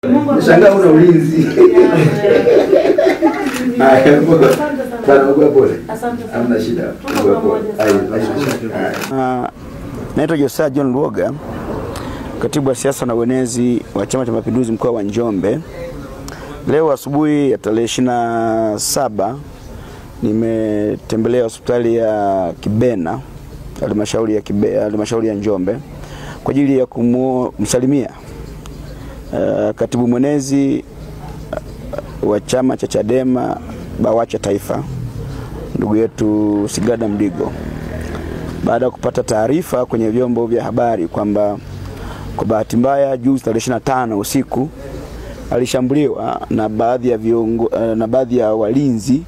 Nishangaa una ulinzi. Hamna shida. Naitwa Josiah John Luoga, katibu wa siasa na uenezi wa Chama cha Mapinduzi mkoa wa Njombe. Leo asubuhi ya tarehe 27 nimetembelea hospitali ya Kibena, halmashauri ya Njombe, kwa ajili ya kumsalimia katibu mwenezi wa chama cha Chadema BAWACHA Taifa, ndugu yetu Sigrada Mligo, baada ya kupata taarifa kwenye vyombo vya habari kwamba kwa bahati mbaya juzi tarehe 25 usiku alishambuliwa na baadhi ya walinzi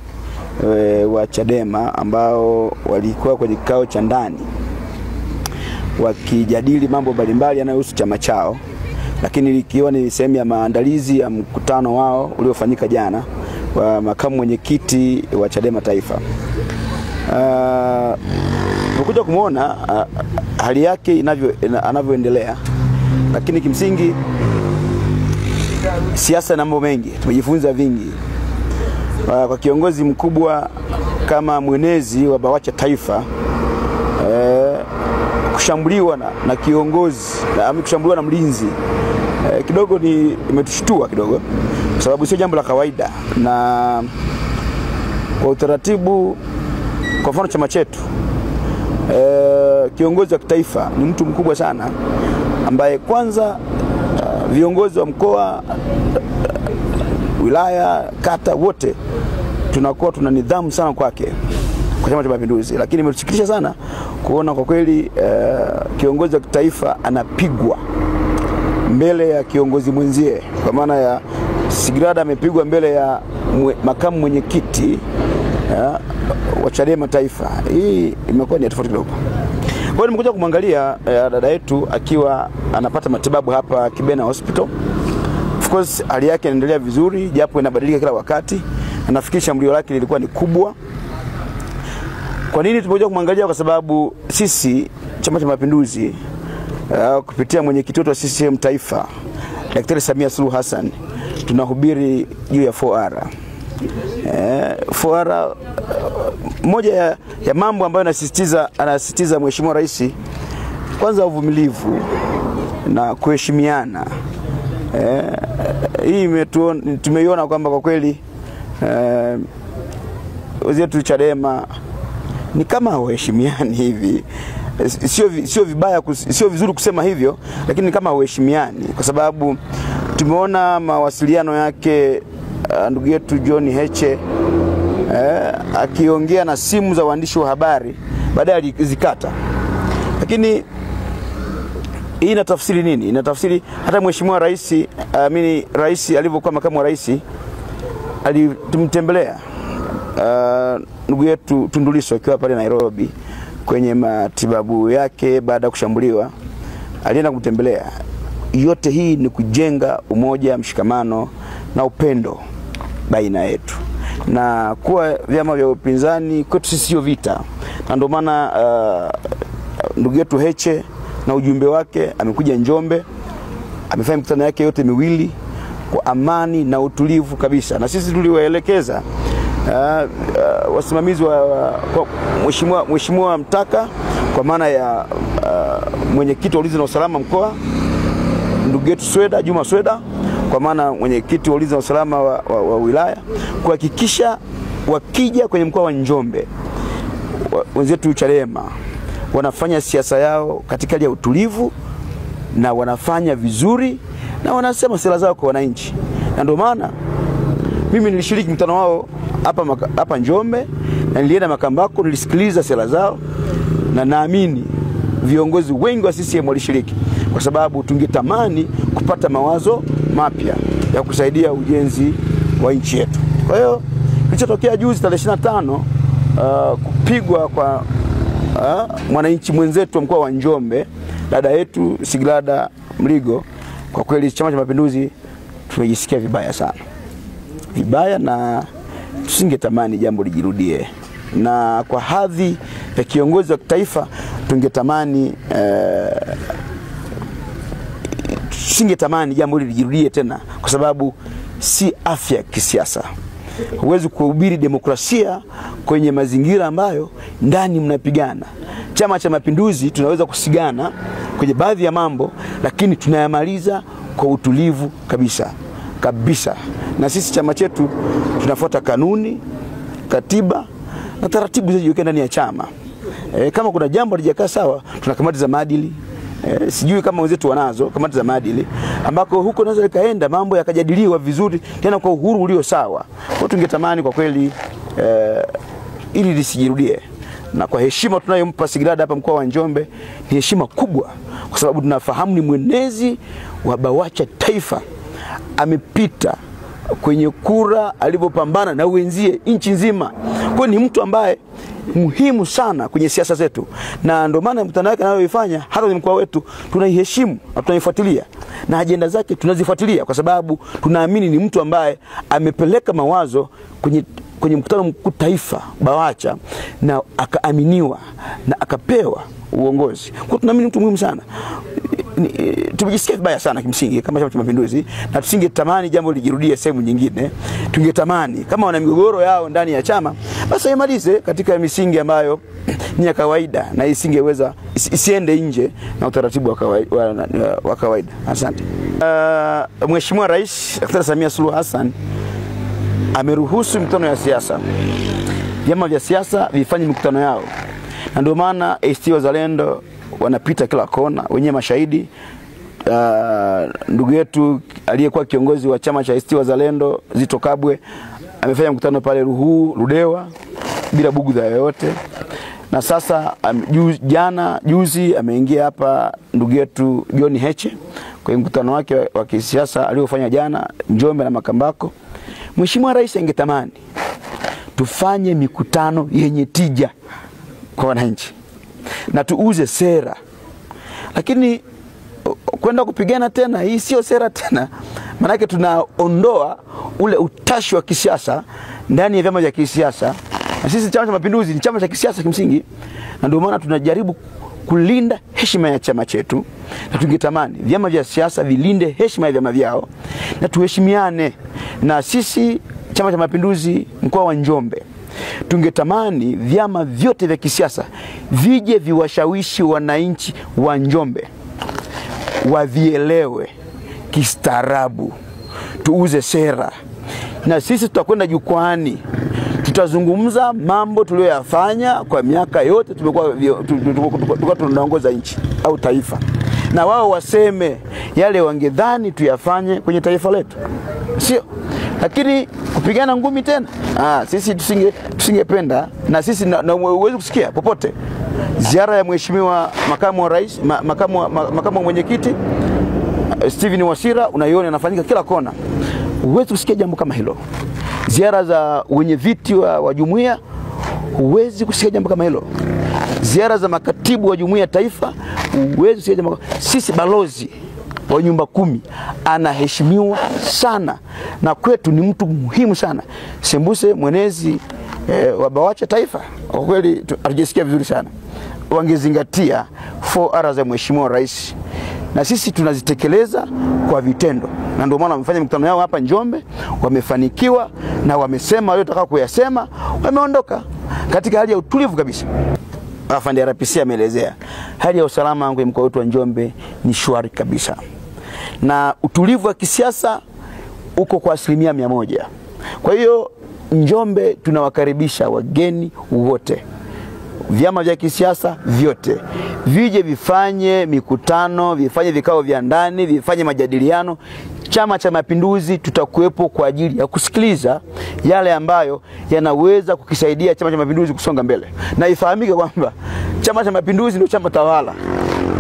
wa Chadema ambao walikuwa kwenye kikao cha ndani wakijadili mambo mbalimbali yanayohusu chama chao, lakini ikiwa ni sehemu ya maandalizi ya mkutano wao uliofanyika jana wa makamu mwenyekiti wa Chadema Taifa. Tukuja kumuona hali yake anavyoendelea, lakini kimsingi siasa na mambo mengi, tumejifunza vingi. Kwa kiongozi mkubwa kama mwenezi wa BAWACHA Taifa kushambuliwa na kiongozi kushambuliwa na mlinzi kidogo imetushtua kidogo, kwa sababu sio jambo la kawaida. Na kwa utaratibu, kwa mfano chama chetu, kiongozi wa kitaifa ni mtu mkubwa sana ambaye kwanza viongozi wa mkoa, wilaya, kata, wote tunakuwa tuna nidhamu sana kwake kwa Chama cha Mapinduzi. Lakini imetusikitisha sana kuona kwa kweli kiongozi wa kitaifa anapigwa mbele ya kiongozi mwenzie, kwa maana ya Sigrada amepigwa mbele ya makamu mwenyekiti wa Chadema Taifa. Hii imekuwa ni tofauti kidogo. Kwa hiyo nimekuja kumwangalia dada yetu akiwa anapata matibabu hapa Kibena Hospital. Of course hali yake inaendelea vizuri, japo inabadilika kila wakati. Nafikiri shambulio lake lilikuwa ni kubwa. Kwa nini tumekuja kumwangalia? Kwa sababu sisi Chama cha Mapinduzi kupitia mwenyekiti wetu wa CCM Taifa, Daktari Samia Suluhu Hassan, tunahubiri juu ya 4R. 4R, moja ya mambo ambayo anasisitiza Mheshimiwa Rais, kwanza uvumilivu na kuheshimiana. Hii tumeiona kwamba kwa kweli wenzetu Chadema ni kama hawaheshimiani hivi. Sio vibaya, sio vizuri kusema hivyo, lakini ni kama hawaheshimiani, kwa sababu tumeona mawasiliano yake ndugu yetu John Heche akiongea na simu za waandishi wa habari, baadaye alizikata. Lakini hii inatafsiri nini? Inatafsiri hata Mheshimiwa Rais alivyokuwa makamu wa rais tumtembelea ndugu yetu Tundu Lissu akiwa pale Nairobi kwenye matibabu yake baada ya kushambuliwa, alienda kumtembelea. Yote hii ni kujenga umoja, mshikamano na upendo baina yetu, na kuwa vyama vya upinzani kwetu sisi sio vita. Na ndio maana ndugu yetu Heche na ujumbe wake amekuja Njombe, amefanya mikutano yake yote miwili kwa amani na utulivu kabisa. Na sisi tuliwaelekeza wasimamizi wa Mheshimiwa Mtaka, kwa maana ya mwenyekiti wa ulinzi na usalama mkoa, ndugu yetu Juma Sweda, kwa maana mwenyekiti wa ulinzi na usalama wa wilaya, kuhakikisha wakija kwenye mkoa wa Njombe wenzetu Chadema wanafanya siasa yao katika hali ya utulivu, na wanafanya vizuri, na wanasema sera zao kwa wananchi. Na ndio maana mimi nilishiriki mkutano wao hapa Njombe, na nilienda Makambako, nilisikiliza sera zao, na naamini viongozi wengi wa CCM walishiriki, kwa sababu tungetamani kupata mawazo mapya ya kusaidia ujenzi wa nchi yetu. Kwa hiyo kilichotokea juzi tarehe 25 kupigwa kwa mwananchi mwenzetu wa mkoa wa Njombe, dada yetu Sigrada Mligo, kwa kweli Chama cha Mapinduzi tumejisikia vibaya sana. Vibaya, na tusingetamani jambo lijirudie. Na kwa hadhi ya kiongozi wa kitaifa tungetamani singetamani jambo hili lijirudie tena, kwa sababu si afya kisiasa. Huwezi kuhubiri demokrasia kwenye mazingira ambayo ndani mnapigana. Chama cha Mapinduzi tunaweza kusigana kwenye baadhi ya mambo, lakini tunayamaliza kwa utulivu kabisa. Na sisi chama chetu tunafuata kanuni, katiba na taratibu zilizojiwekwa ndani ya chama. Kama kuna jambo halijakaa sawa, tuna kamati za maadili. Sijui kama wenzetu wanazo kamati za maadili, ambako huko naweza kaenda mambo yakajadiliwa vizuri tena kwa uhuru ulio sawa. Kwa tungetamani kwa kweli ili lisijirudie. Na kwa heshima tunayompa Sigrada hapa mkoa wa Njombe, ni heshima kubwa, kwa sababu tunafahamu ni mwenezi wa BAWACHA taifa. Amepita kwenye kura alipopambana na wenzie nchi nzima. Kwa ni mtu ambaye muhimu sana kwenye siasa zetu, na ndio maana mkutano wake anayoifanya hata kwenye mkoa wetu tunaiheshimu na tunaifuatilia, na ajenda zake tunazifuatilia, kwa sababu tunaamini ni mtu ambaye amepeleka mawazo kwenye mkutano mkuu taifa BAWACHA, na akaaminiwa na akapewa uongozi. Kwa tunaamini mtu muhimu sana. Tumejisikia vibaya sana kimsingi kama Chama cha Mapinduzi, na tusingetamani jambo lijirudie sehemu nyingine. Tungetamani kama wana migogoro yao ndani ya chama, basi imalize katika misingi ambayo ni ya kawaida, na isingeweza isiende nje na utaratibu wa kawaida. Asante. Mheshimiwa Rais Dr. Samia Suluhu Hassan ameruhusu mikutano ya siasa, vyama vya siasa vifanye mikutano yao, na ndio maana ACT Wazalendo wanapita kila kona, wenye mashahidi. Ndugu yetu aliyekuwa kiongozi wa chama cha ACT Wazalendo Zitto Kabwe amefanya mkutano pale Ludewa bila bugudha yoyote. Na sasa juzi ameingia hapa ndugu yetu John Heche kwa mkutano wake wa kisiasa aliofanya jana Njombe na Makambako. Mheshimiwa Rais angetamani tufanye mikutano yenye tija kwa wananchi na tuuze sera, lakini kwenda kupigana tena, hii sio sera tena. Maana yake tunaondoa ule utashi wa kisiasa ndani ya vyama vya kisiasa. Na sisi Chama cha Mapinduzi ni chama cha kisiasa kimsingi, na ndio maana tunajaribu kulinda heshima ya chama chetu, na tungetamani vyama vya siasa vilinde heshima ya vyama vyao na tuheshimiane. Na sisi Chama cha Mapinduzi mkoa wa Njombe tungetamani vyama vyote vya kisiasa vije viwashawishi wananchi wa Njombe wavielewe kistaarabu, tuuze sera. Na sisi tutakwenda jukwani, tutazungumza mambo tuliyoyafanya kwa miaka yote tulikuwa tunaongoza nchi au taifa, na wao waseme yale wangedhani tuyafanye kwenye taifa letu, sio lakini kupigana ngumi tena. Sisi tusingependa. Na sisi uwezi kusikia popote ziara ya Mheshimiwa makamu wa rais, makamu wa mwenyekiti Steven Wasira, unaiona inafanyika kila kona. Uwezi kusikia jambo kama hilo. Ziara za wenye viti wa jumuiya, uwezi kusikia jambo kama hilo. Ziara za makatibu wa jumuiya taifa, uwezi kusikia jambo. Sisi balozi wa nyumba 10 anaheshimiwa sana, na kwetu ni mtu muhimu sana. Sembuse mwenezi wa BAWACHA taifa, kwa kweli atajisikia vizuri sana wangezingatia 4R za Mheshimiwa Rais, na sisi tunazitekeleza kwa vitendo. Na ndio maana wamefanya mikutano yao hapa Njombe, wamefanikiwa na wamesema waliotaka kuyasema, wameondoka katika hali ya utulivu kabisa. Afande RPC ameelezea hali ya usalama kwenye mkoa wetu wa Njombe ni shwari kabisa, na utulivu wa kisiasa uko kwa 100%. Kwa hiyo Njombe tunawakaribisha wageni wote, vyama vya kisiasa vyote vije vifanye mikutano, vifanye vikao vya ndani, vifanye majadiliano. Chama cha Mapinduzi tutakuwepo kwa ajili ya kusikiliza yale ambayo yanaweza kukisaidia Chama cha Mapinduzi kusonga mbele. Na ifahamike kwamba Chama cha Mapinduzi ndio chama tawala,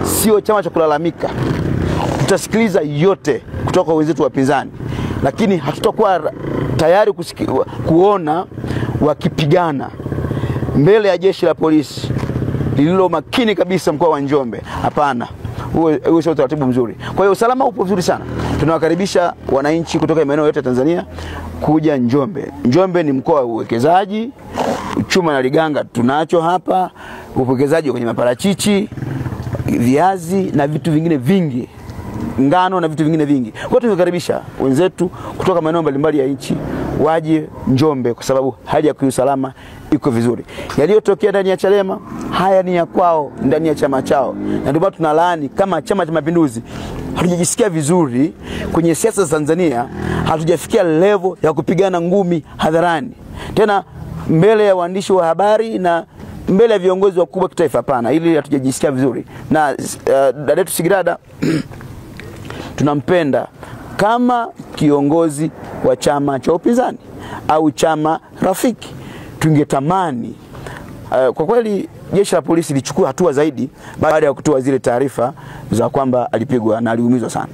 sio chama cha kulalamika. Tutasikiliza yote kutoka kwa wenzetu wapinzani, lakini hatutakuwa tayari kuona wakipigana mbele ya jeshi la polisi lililo makini kabisa mkoa wa Njombe. Hapana, huo sio utaratibu mzuri. Kwa hiyo usalama upo vizuri sana. Tunawakaribisha wananchi kutoka maeneo yote ya Tanzania kuja Njombe. Njombe ni mkoa wa uwekezaji, chuma na liganga tunacho hapa, uwekezaji kwenye maparachichi, viazi na vitu vingine vingi ngano na vitu vingine vingi. Kwa hiyo tunakaribisha wenzetu kutoka maeneo mbalimbali ya nchi waje Njombe kwa sababu hali ya kiusalama iko vizuri. Yaliyotokea ndani ya Chadema haya ni ya kwao ndani ya chama chao. Na ndio tunalaani kama Chama cha Mapinduzi hatujajisikia vizuri kwenye siasa za Tanzania, hatujafikia level ya kupigana ngumi hadharani. Tena mbele ya waandishi wa habari na mbele ya viongozi wakubwa kitaifa, hapana. Ili hatujajisikia vizuri. Na dada yetu Sigrada tunampenda kama kiongozi wa chama cha upinzani au chama rafiki. Tungetamani kwa kweli jeshi la polisi lichukue hatua zaidi baada ya kutoa zile taarifa za kwamba alipigwa na aliumizwa sana.